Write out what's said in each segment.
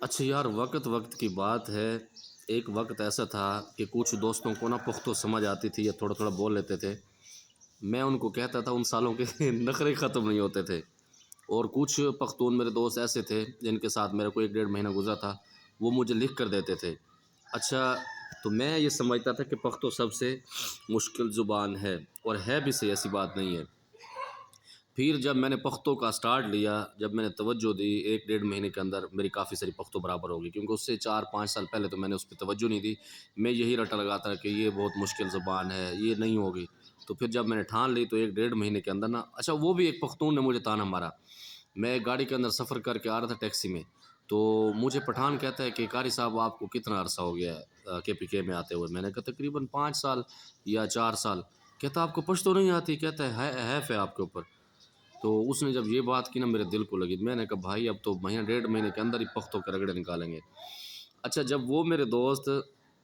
اچھا یار، وقت وقت کی بات ہے۔ ایک وقت ایسا تھا کہ کچھ دوستوں کو نا پختو سمجھ آتی تھی یا تھوڑا تھوڑا بول لیتے تھے۔ میں ان کو کہتا تھا، ان سالوں کے نخرے ختم نہیں ہوتے تھے۔ اور کچھ پختون میرے دوست ایسے تھے جن کے ساتھ میرے کو 1 ڈیڑھ مہینہ گزرا تھا، وہ مجھے لکھ کر دیتے تھے۔ اچھا، تو میں یہ سمجھتا تھا کہ پختو سب سے مشکل زبان ہے، اور ہے بھی صحیح، ایسی بات نہیں ہے۔ پھر جب میں نے پختو کا سٹارٹ لیا، جب میں نے توجہ دی، 1 ڈیڑھ مہینے کے اندر میری کافی ساری پختو برابر ہوگی، کیونکہ اس سے 4 5 سال پہلے تو میں نے اس پہ توجہ نہیں دی۔ میں یہی رٹا لگاتا کہ یہ بہت مشکل زبان ہے، یہ نہیں ہوگی۔ تو پھر جب میں نے ٹھان لی تو 1 ڈیڑھ مہینے کے اندر نا، اچھا وہ بھی ایک پختون نے مجھے تانا مارا۔ میں ایک گاڑی کے اندر سفر کر کے آ رہا تھا ٹیکسی میں، تو مجھے پٹھان کہتا ہے کہ قاری صاحب آپ کو کتنا عرصہ ہو گیا ہے KPK میں آتے ہوئے؟ میں نے کہا تقریباً 5 سال یا 4 سال۔ کہتا آپ کو پشتو نہیں آتی؟ کہتا ہے حیف ہے آپ کے اوپر۔ تو اس نے جب یہ بات کی نا، میرے دل کو لگی۔ میں نے کہا بھائی اب تو مہینہ 1 ڈیڑھ مہینے کے اندر ہی پختوں کے رگڑے نکالیں گے۔ اچھا، جب وہ میرے دوست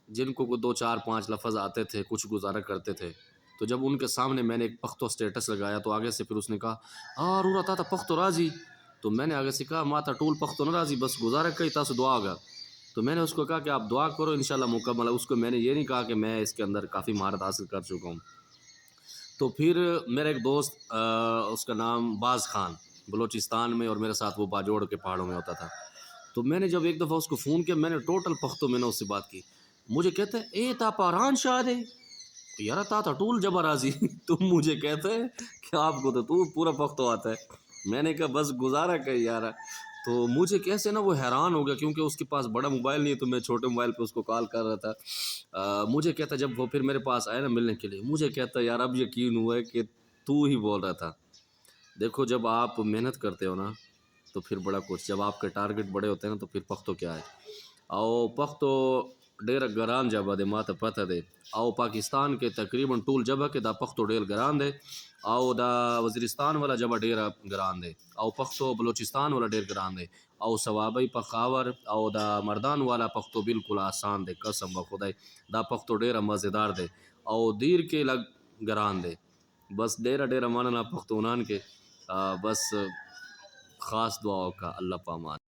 جن کو 2 4 5 لفظ آتے تھے، کچھ گزارا کرتے تھے، تو جب ان کے سامنے میں نے ایک پختو سٹیٹس لگایا تو آگے سے پھر اس نے کہا رورا تا پختو راضی۔ تو میں نے آگے سے کہا ماتا ٹول پختو نہ راضی، بس گزارا کئی تاسو دعا ہوگا۔ تو میں نے اس کو کہا کہ آپ دعا کرو، انشاءاللہ مکمل ہے۔ اس کو میں نے یہ نہیں کہا کہ میں اس کے اندر کافی مہارت حاصل کر چکا ہوں۔ تو پھر میرا ایک دوست اس کا نام باز خان، بلوچستان میں، اور میرے ساتھ وہ باجوڑ کے پہاڑوں میں ہوتا تھا۔ تو میں نے جب ایک دفعہ اس کو فون کیا، میں نے ٹوٹل پختو میں نے اس سے بات کی۔ مجھے کہتا ہے اے تا پاران شاہ دے یار تا تا ٹول جبا راضی۔ تم مجھے کہتے ہیں کہ آپ کو تو پورا پختو آتا ہے۔ میں نے کہا بس گزارا کہ یار۔ تو مجھے کیسے نا وہ حیران ہو گیا، کیونکہ اس کے پاس بڑا موبائل نہیں ہے، تو میں چھوٹے موبائل پہ اس کو کال کر رہا تھا۔ مجھے کہتا جب وہ پھر میرے پاس آیا نا ملنے کے لیے، مجھے کہتا یار اب یقین ہوا ہے کہ تو ہی بول رہا تھا۔ دیکھو جب آپ محنت کرتے ہو نا تو پھر بڑا کچھ، جب آپ کے ٹارگٹ بڑے ہوتے ہیں نا تو پھر پختو کیا ہے۔ او پختو ډیره ګران جبه دی، ماته پته دی. او پاکستان کې تقریبا ټول جبه کې دا پښتو ډیر ګران دی، او دا وزیرستان والا جبه ډیره ګران دی، او پښتو بلوچستان والا ډیر ګران دی، او سوابی پخاور او دا مردان والا پښتو بالکل آسان دی، قسم به خدای دا پښتو ډیره مزیدار دی، او دیر کې لګ ګران دی. بس ډیره ډیره مننه پښتونان کې، بس خاص دعا وکړه. الله پامان.